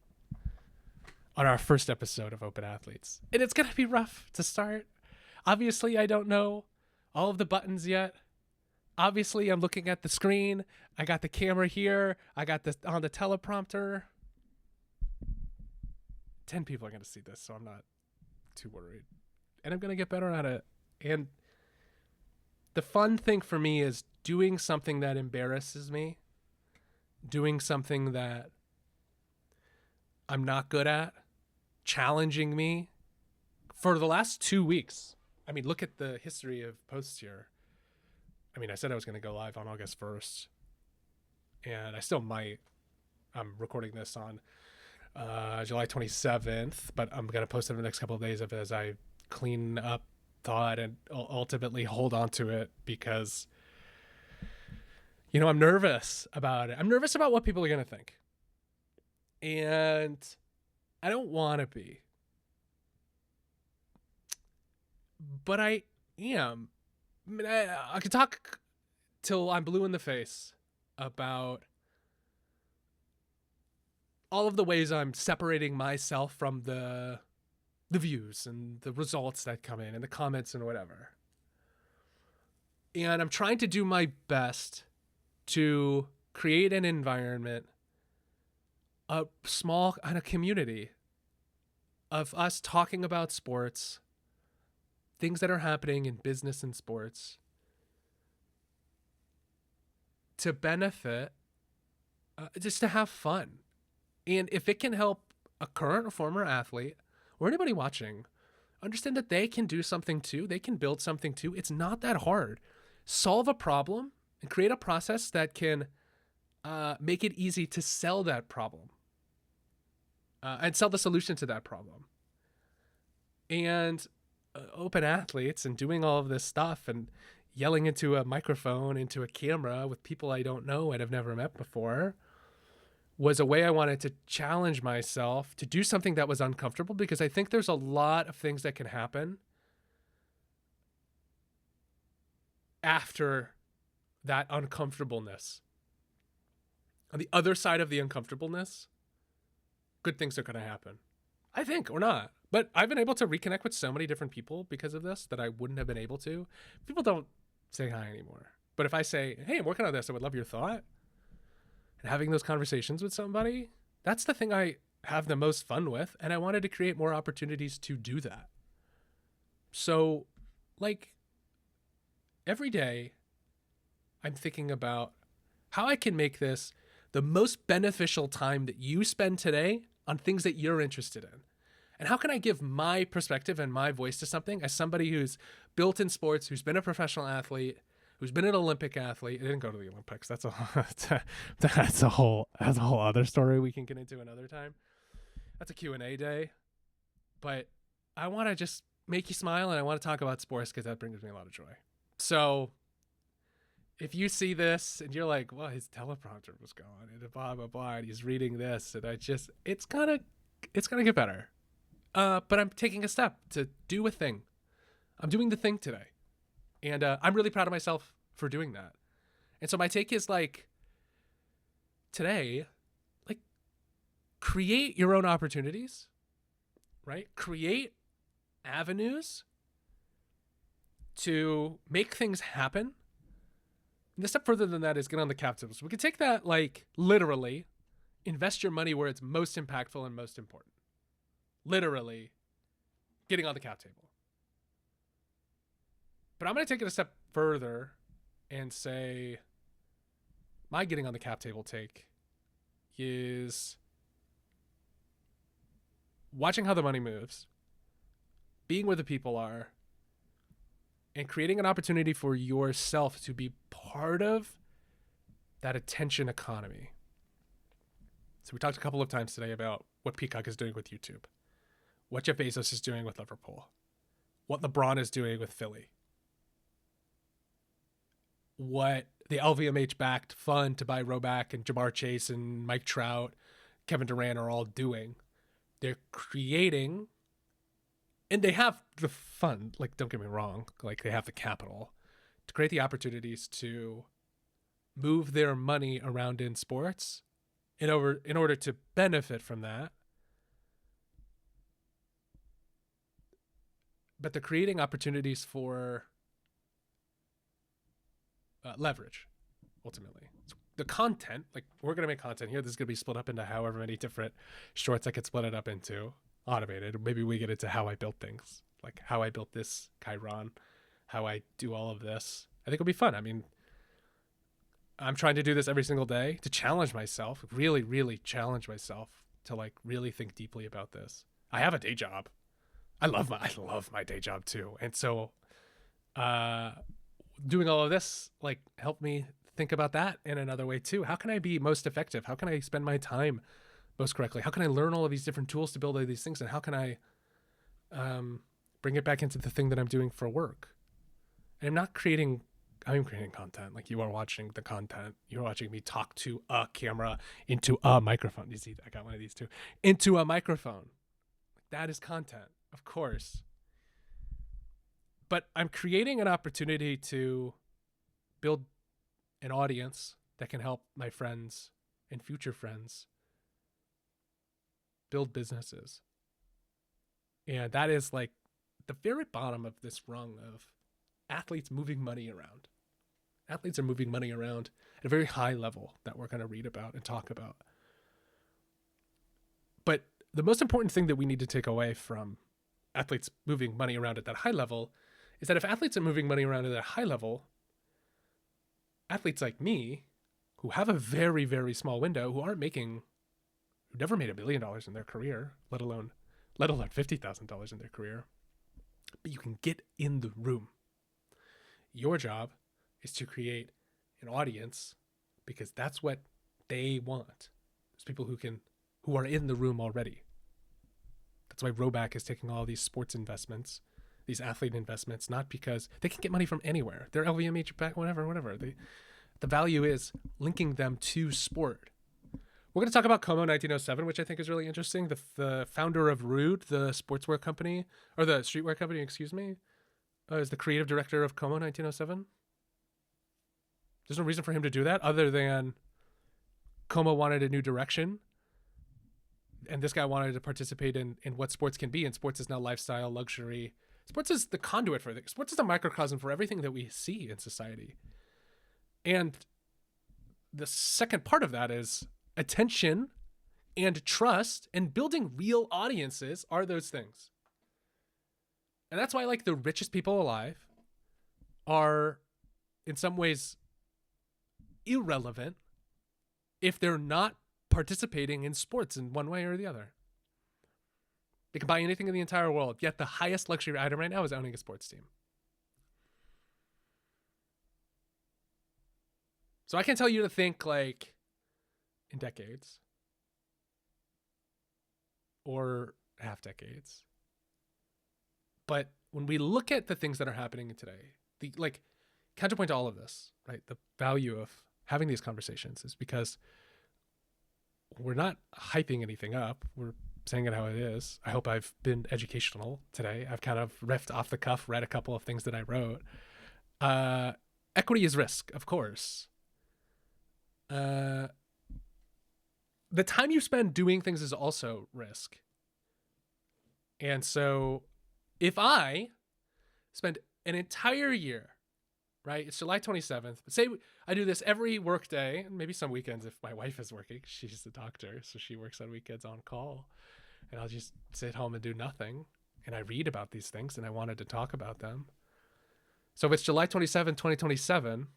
on our first episode of Open Athletes. And it's going to be rough to start. Obviously, I don't know all of the buttons yet. Obviously, I'm looking at the screen. I got the camera here. I got this on the teleprompter. 10 people are going to see this, so I'm not too worried. And I'm going to get better at it. And the fun thing for me is doing something that embarrasses me, doing something that I'm not good at, challenging me. For the last 2 weeks, I mean, look at the history of posts here. I mean, I said I was going to go live on August 1st, and I still might. I'm recording this on July 27th, but I'm going to post it in the next couple of days as I clean up thought and ultimately hold on to it because, you know, I'm nervous about it. I'm nervous about what people are going to think. And I don't want to be. But I am. I mean, I could talk till I'm blue in the face about all of the ways I'm separating myself from the views and the results that come in and the comments and whatever. And I'm trying to do my best to create an environment, a small kind of community of us talking about sports, things that are happening in business and sports, to benefit, just to have fun. And if it can help a current or former athlete or anybody watching understand that they can do something too, they can build something too, it's not that hard. Solve a problem and create a process that can make it easy to sell that problem and sell the solution to that problem. And open athletes and doing all of this stuff and yelling into a microphone, into a camera with people I don't know and have never met before was a way I wanted to challenge myself to do something that was uncomfortable, because I think there's a lot of things that can happen after that uncomfortableness. On the other side of the uncomfortableness, good things are going to happen. I think, or not. But I've been able to reconnect with so many different people because of this that I wouldn't have been able to. People don't say hi anymore. But if I say, hey, I'm working on this, I would love your thought. And having those conversations with somebody, that's the thing I have the most fun with. And I wanted to create more opportunities to do that. So, like, every day, I'm thinking about how I can make this the most beneficial time that you spend today on things that you're interested in. And how can I give my perspective and my voice to something as somebody who's built in sports, who's been a professional athlete, who's been an Olympic athlete. I didn't go to the Olympics. That's a whole other story we can get into another time. That's a Q&A day. But I want to just make you smile, and I want to talk about sports because that brings me a lot of joy. So if you see this and you're like, well, his teleprompter was gone and blah, blah, blah, and he's reading this, and it's gonna get better. But I'm taking a step to do a thing. I'm doing the thing today. And I'm really proud of myself for doing that. And so my take is, like, today, like, create your own opportunities, right? Create avenues to make things happen. And the step further than that is get on the cap table. So we can take that, like, literally, invest your money where it's most impactful and most important. Literally getting on the cap table. But I'm going to take it a step further and say my getting on the cap table take is watching how the money moves, being where the people are, and creating an opportunity for yourself to be part of that attention economy. So we talked a couple of times today about what Peacock is doing with YouTube, what Jeff Bezos is doing with Liverpool, what LeBron is doing with Philly, what the LVMH-backed fund to buy Roback and Jamar Chase and Mike Trout, Kevin Durant are all doing. They're creating, and they have the fund, like, don't get me wrong, like, they have the capital to create the opportunities to move their money around in sports in order to benefit from that. But they're creating opportunities for leverage, ultimately. So the content, like, we're going to make content here. This is going to be split up into however many different shorts I could split it up into, automated. Maybe we get into how I built things, like how I built this Chiron, how I do all of this. I think it'll be fun. I mean, I'm trying to do this every single day to challenge myself, really, really challenge myself to, like, really think deeply about this. I have a day job. I love my day job too. And so doing all of this, like, helped me think about that in another way too. How can I be most effective? How can I spend my time most correctly? How can I learn all of these different tools to build all these things? And how can I bring it back into the thing that I'm doing for work? And I'm creating content. Like, you are watching the content. You're watching me talk to a camera into a microphone. You see, I got one of these too. Into a microphone. That is content, of course. But I'm creating an opportunity to build an audience that can help my friends and future friends build businesses. And that is, like, the very bottom of this rung of athletes moving money around. Athletes are moving money around at a very high level that we're going to read about and talk about. But the most important thing that we need to take away from athletes moving money around at that high level is that if athletes are moving money around at that high level, athletes like me, who have a very, very small window, who aren't making who never made $1 million in their career, let alone $50,000 in their career. But you can get in the room. Your job is to create an audience because that's what they want. There's people who are in the room already. That's why Rhoback is taking all these sports investments, these athlete investments, not because they can get money from anywhere. They're LVMH back, whatever. The value is linking them to sport. We're going to talk about Como 1907, which I think is really interesting. The founder of Rude, the sportswear company, or the streetwear company, excuse me, is the creative director of Como 1907. There's no reason for him to do that other than Como wanted a new direction. And this guy wanted to participate in what sports can be. And sports is now lifestyle, luxury. Sports is the conduit for it. Sports is a microcosm for everything that we see in society. And the second part of that is attention and trust and building real audiences are those things. And that's why like the richest people alive are in some ways irrelevant if they're not participating in sports in one way or the other. They can buy anything in the entire world, yet the highest luxury item right now is owning a sports team. So I can tell you to think like in decades or half decades. But when we look at the things that are happening today, the like counterpoint to all of this, right? The value of having these conversations is because we're not hyping anything up. We're saying it how it is. I hope I've been educational today. I've kind of riffed off the cuff, read a couple of things that I wrote. Equity is risk, of course. The time you spend doing things is also risk. And so if I spend an entire year, right? It's July 27th. But say I do this every work day, and maybe some weekends if my wife is working. She's a doctor, so she works on weekends on call. And I'll just sit home and do nothing. And I read about these things, and I wanted to talk about them. So if it's July 27, 2027,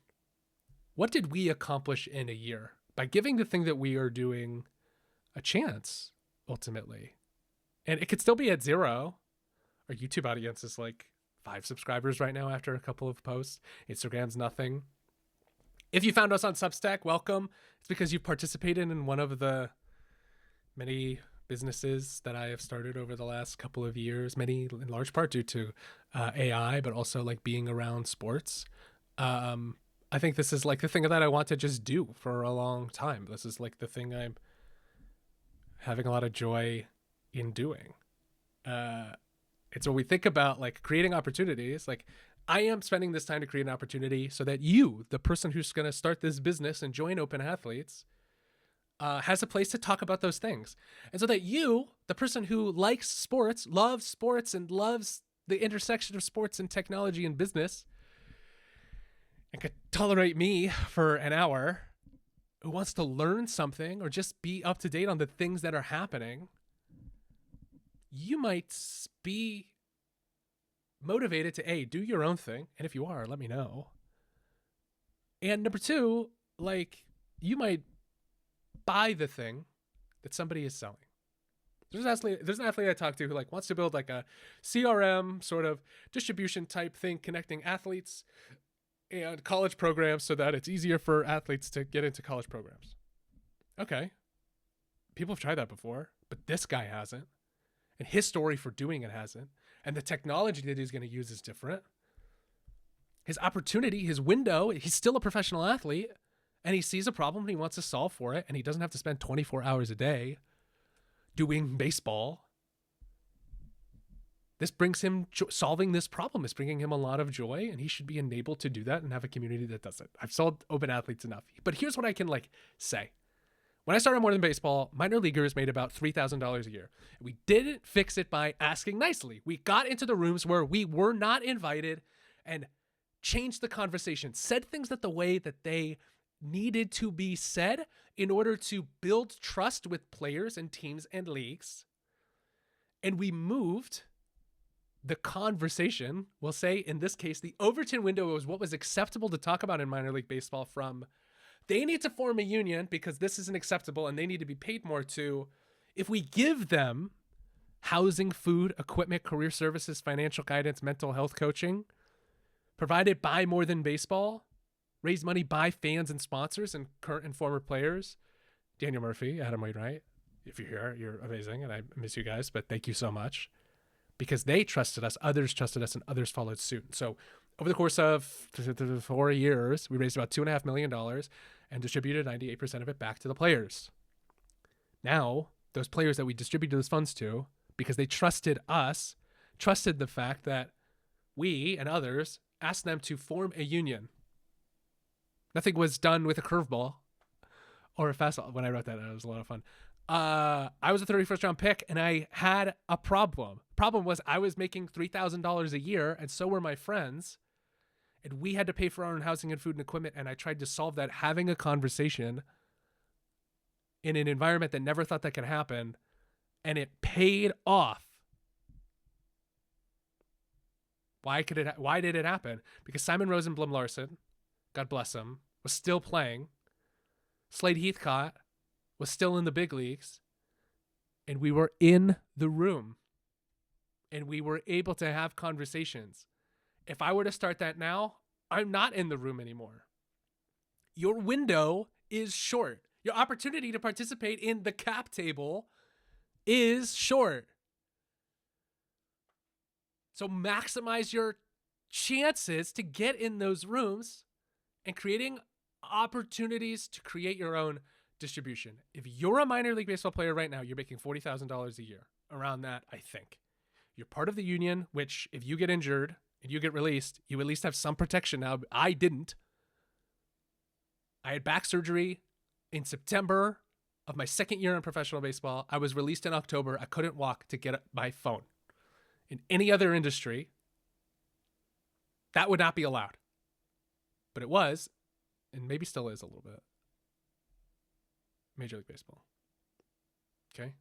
what did we accomplish in a year? By giving the thing that we are doing a chance, ultimately. And it could still be at 0. Our YouTube audience is like 5 subscribers right now after a couple of posts. Instagram's nothing. If you found us on Substack, welcome. It's because you participated in one of the many businesses that I have started over the last couple of years, many in large part due to AI, but also like being around sports. I think this is like the thing that I want to just do for a long time. This is like the thing I'm having a lot of joy in doing. It's when we think about like creating opportunities, like I am spending this time to create an opportunity so that you, the person who's going to start this business and join Open Athletes, has a place to talk about those things. And so that you, the person who likes sports, loves sports, and loves the intersection of sports and technology and business, and could tolerate me for an hour, who wants to learn something or just be up to date on the things that are happening, you might be motivated to A, do your own thing. And if you are, let me know. And number 2, like you might buy the thing that somebody is selling. There's an athlete I talked to who like wants to build like a CRM sort of distribution type thing, connecting athletes and college programs so that it's easier for athletes to get into college programs. Okay. People have tried that before, but this guy hasn't. And his story for doing it hasn't. And the technology that he's going to use is different. His opportunity, his window, he's still a professional athlete, and he sees a problem and he wants to solve for it, and he doesn't have to spend 24 hours a day doing baseball. This brings him, solving this problem is bringing him a lot of joy, and he should be enabled to do that and have a community that does it. I've sold Open Athletes enough. But here's what I can like say. When I started More Than Baseball, minor leaguers made about $3,000 a year. We didn't fix it by asking nicely. We got into the rooms where we were not invited and changed the conversation, said things that the way that they needed to be said in order to build trust with players and teams and leagues. And we moved the conversation, we'll say in this case, the Overton window was what was acceptable to talk about in minor league baseball, from they need to form a union because this isn't acceptable and they need to be paid more, to if we give them housing, food, equipment, career services, financial guidance, mental health coaching, provided by More Than Baseball, raised money by fans and sponsors and current and former players, Daniel Murphy, Adam Wainwright, if you're here, you're amazing, and I miss you guys, but thank you so much. Because they trusted us, others trusted us, and others followed suit. So over the course of 4 years, we raised about $2.5 million and distributed 98% of it back to the players. Now, those players that we distributed those funds to, because they trusted us, trusted the fact that we and others asked them to form a union. Nothing was done with a curveball or a fastball. When I wrote that, it was a lot of fun. I was a 31st round pick and I had a problem. Problem was I was making $3,000 a year and so were my friends. And we had to pay for our own housing and food and equipment. And I tried to solve that having a conversation in an environment that never thought that could happen. And it paid off. Why did it happen? Because Simon Rosenblum Larson, God bless him, was still playing. Slade Heathcott was still in the big leagues, and we were in the room, and we were able to have conversations. If I were to start that now, I'm not in the room anymore. Your window is short. Your opportunity to participate in the cap table is short. So maximize your chances to get in those rooms and creating opportunities to create your own distribution. If you're a minor league baseball player right now, you're making $40,000 a year, around that, I think. You're part of the union, which if you get injured and you get released, you at least have some protection now. I didn't. I had back surgery in September of my second year in professional baseball. I was released in October. I couldn't walk to get my phone. In any other industry, that would not be allowed. But it was, and maybe still is a little bit. Major League Baseball. Okay?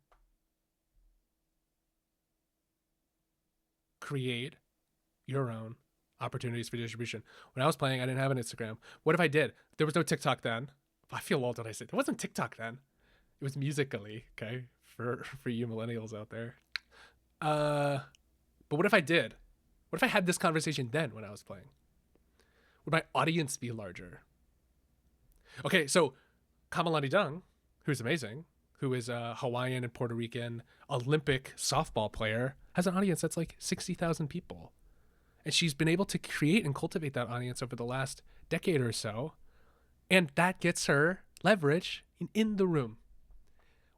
Create your own opportunities for distribution. When I was playing, I didn't have an Instagram. What if I did? There was no TikTok then. I feel old when I say there wasn't TikTok then. It was Musical.ly, okay? For you millennials out there. But what if I did? What if I had this conversation then when I was playing? Would my audience be larger? Okay, so Kamalani Dung, who's amazing, who is a Hawaiian and Puerto Rican Olympic softball player, has an audience that's like 60,000 people. And she's been able to create and cultivate that audience over the last decade or so. And that gets her leverage in the room.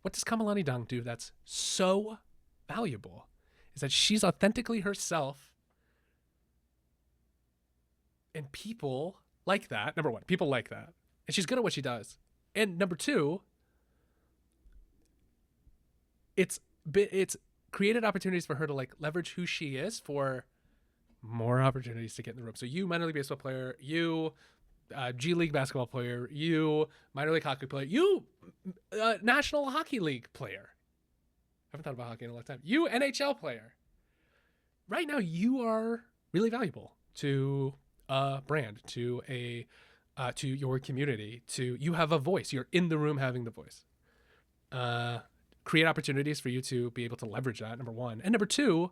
What does Kamalani Dung do that's so valuable? Is that she's authentically herself. And people like that. Number one, people like that. And she's good at what she does. And number two, it's created opportunities for her to like leverage who she is for more opportunities to get in the room. So you, minor league baseball player, you, G League basketball player, you, minor league hockey player, you, National Hockey League player. I haven't thought about hockey in a long time. You, NHL player. Right now, you are really valuable to a brand, to your community, you have a voice. You're in the room having the voice. Create opportunities for you to be able to leverage that, number one. And number two,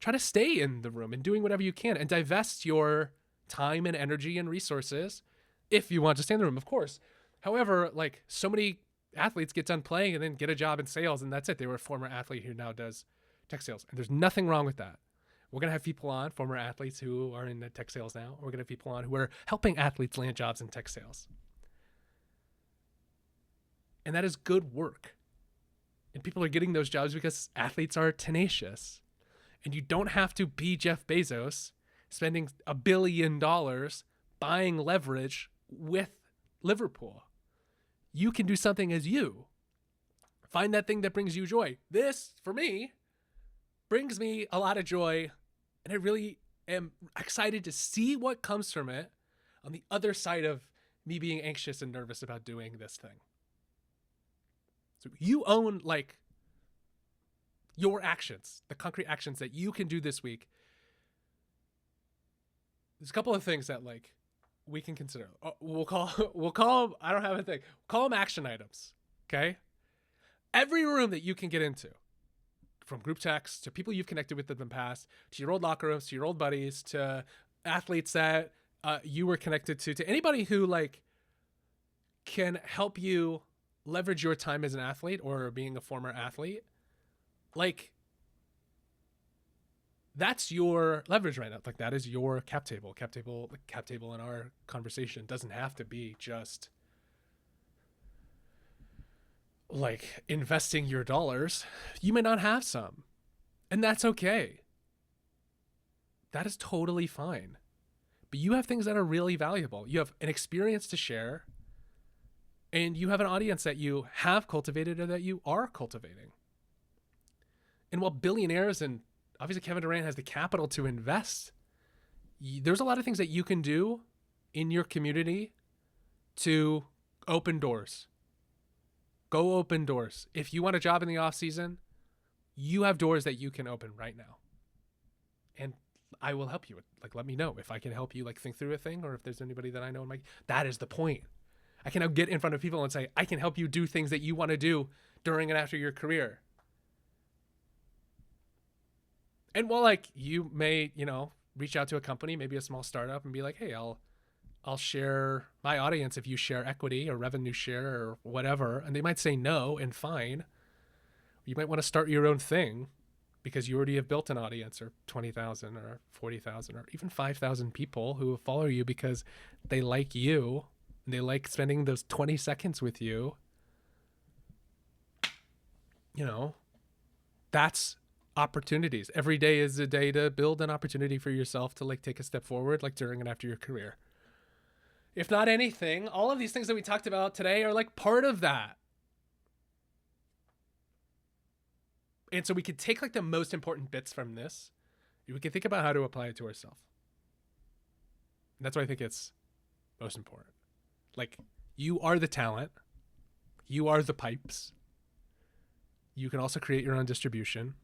try to stay in the room and doing whatever you can and divest your time and energy and resources if you want to stay in the room, of course. However, like so many athletes get done playing and then get a job in sales and that's it. They were a former athlete who now does tech sales. And there's nothing wrong with that. We're going to have people on, former athletes who are in tech sales now. We're going to have people on who are helping athletes land jobs in tech sales. And that is good work. And people are getting those jobs because athletes are tenacious. And you don't have to be Jeff Bezos spending $1 billion buying leverage with Liverpool. You can do something as you. Find that thing that brings you joy. This, for me, brings me a lot of joy. And I really am excited to see what comes from it on the other side of me being anxious and nervous about doing this thing. So you own like your actions, the concrete actions that you can do this week. There's a couple of things that like we can consider. We'll call them, I don't have a thing. Call them action items. Okay. every room that you can get into, from group texts to people you've connected with in the past, to your old locker rooms, to your old buddies, to athletes that you were connected to anybody who like can help you leverage your time as an athlete or being a former athlete. Like, that's your leverage right now. Like, that is your cap table. Cap table in our conversation doesn't have to be just like investing your dollars. You may not have some, and that's okay. That is totally fine. But you have things that are really valuable. You have an experience to share, and you have an audience that you have cultivated or that you are cultivating. And while billionaires, and obviously Kevin Durant has the capital to invest, there's a lot of things that you can do in your community to open doors. Go open doors. If you want a job in the off season, you have doors that you can open right now. And I will help you. Like, let me know if I can help you like think through a thing, or if there's anybody that I know in my, that is the point. I can now get in front of people and say, I can help you do things that you want to do during and after your career. And while like you may, reach out to a company, maybe a small startup, and be like, hey, I'll share my audience if you share equity or revenue share or whatever. And they might say no, and fine. You might want to start your own thing because you already have built an audience, or 20,000 or 40,000 or even 5,000 people who follow you because they like you and they like spending those 20 seconds with you. That's opportunities. Every day is a day to build an opportunity for yourself to like take a step forward, like during and after your career. If not anything, all of these things that we talked about today are like part of that. And so we could take like the most important bits from this. We can think about how to apply it to ourselves. And that's why I think it's most important. Like, you are the talent. You are the pipes. You can also create your own distribution.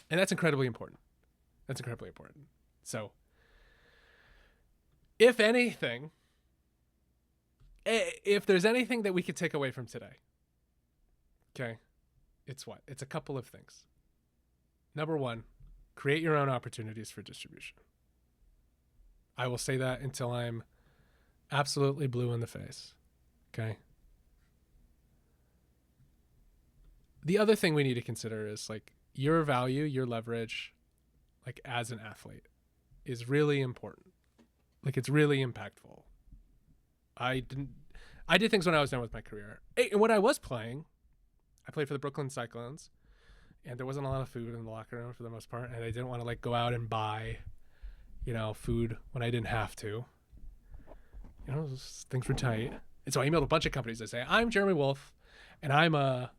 And that's incredibly important. So, if anything, if there's anything that we could take away from today, okay, it's what? It's a couple of things. Number one, create your own opportunities for distribution. I will say that until I'm absolutely blue in the face, okay? The other thing we need to consider is like your value, your leverage, like as an athlete is really important. Like, it's really impactful. I did things when I was done with my career. And when I was playing, I played for the Brooklyn Cyclones, and there wasn't a lot of food in the locker room for the most part, and I didn't want to like go out and buy, food when I didn't have to. Things were tight. And so I emailed a bunch of companies that say, I'm Jeremy Wolf, and I'm a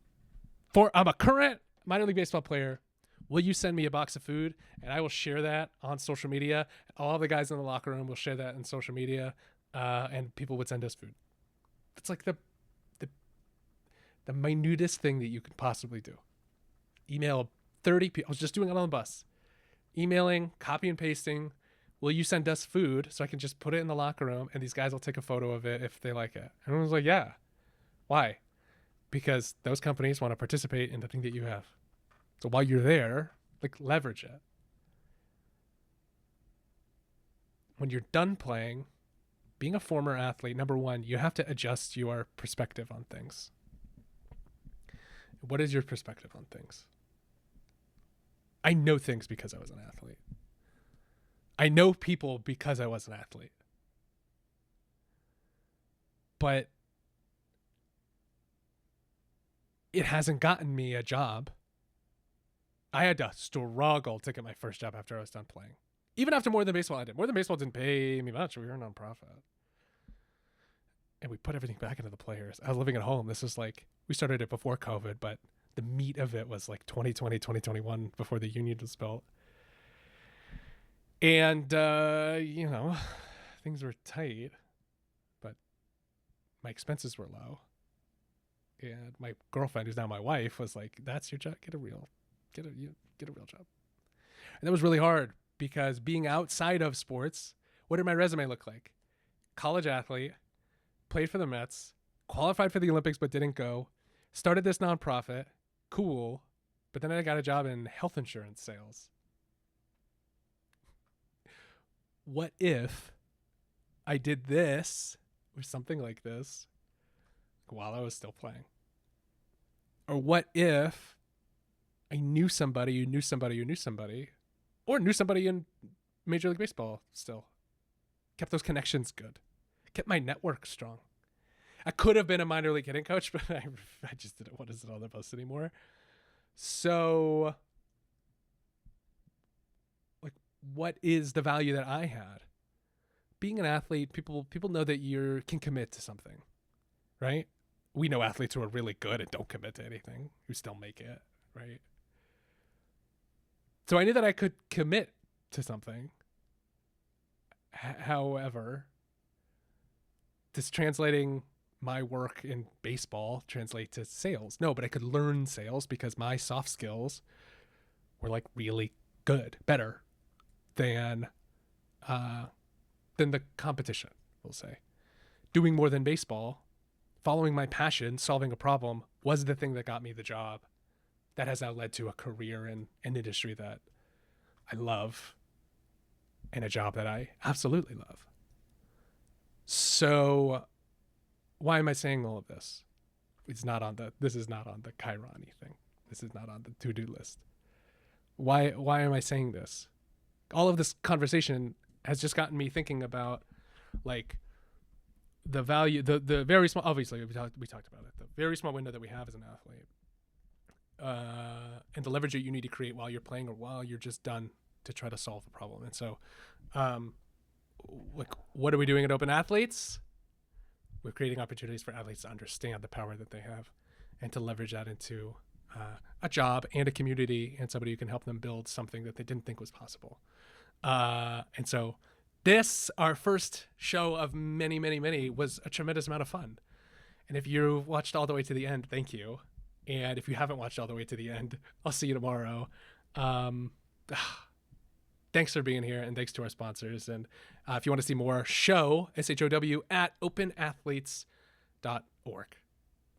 current minor league baseball player. Will you send me a box of food? And I will share that on social media. All the guys in the locker room will share that in social media, and people would send us food. It's like the minutest thing that you could possibly do. Email 30 people. I was just doing it on the bus. Emailing, copy and pasting. Will you send us food so I can just put it in the locker room and these guys will take a photo of it if they like it? And I was like, yeah. Why? Because those companies want to participate in the thing that you have. So while you're there, like, leverage it. When you're done playing, being a former athlete, number one, you have to adjust your perspective on things. What is your perspective on things? I know things because I was an athlete. I know people because I was an athlete. But it hasn't gotten me a job. I had to struggle to get my first job after I was done playing. Even after More Than Baseball ended. More Than Baseball didn't pay me much. We were a nonprofit. And we put everything back into the players. I was living at home. This was like, we started it before COVID, but the meat of it was like 2020, 2021, before the union was built. And, things were tight, but my expenses were low. And my girlfriend, who's now my wife, was like, that's your job. Get a real job. And that was really hard because being outside of sports, what did my resume look like? College athlete, played for the Mets, qualified for the Olympics but didn't go, Started this nonprofit. Cool. But then I got a job in health insurance sales. What if I did this or something like this while I was still playing? Or what if I knew somebody who knew somebody who knew somebody, or knew somebody in Major League Baseball still? Kept those connections good. Kept my network strong. I could have been a minor league hitting coach, but I just didn't want to sit on the bus anymore. So, like, what is the value that I had? Being an athlete, people know that you can commit to something, right? We know athletes who are really good and don't commit to anything, who still make it, right? So I knew that I could commit to something. However, this translating my work in baseball translate to sales? No, but I could learn sales because my soft skills were like really good, better than the competition, we'll say. Doing more than baseball, following my passion, solving a problem was the thing that got me the job. That has now led to a career in an industry that I love and a job that I absolutely love. So why am I saying all of this? This is not on the Chiron-y thing. This is not on the to-do list. Why am I saying this? All of this conversation has just gotten me thinking about like the value, the very small, obviously we talked about it, the very small window that we have as an athlete, and the leverage that you need to create while you're playing or while you're just done to try to solve a problem. And so, like, what are we doing at Open Athletes? We're creating opportunities for athletes to understand the power that they have and to leverage that into a job and a community and somebody who can help them build something that they didn't think was possible. And so this, our first show of many, many, many, was a tremendous amount of fun. And if you watched all the way to the end, thank you. And if you haven't watched all the way to the end, I'll see you tomorrow. Thanks for being here, and thanks to our sponsors. And if you want to see more, SHOW, SHOW, at openathletes.org.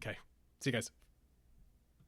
Okay, see you guys.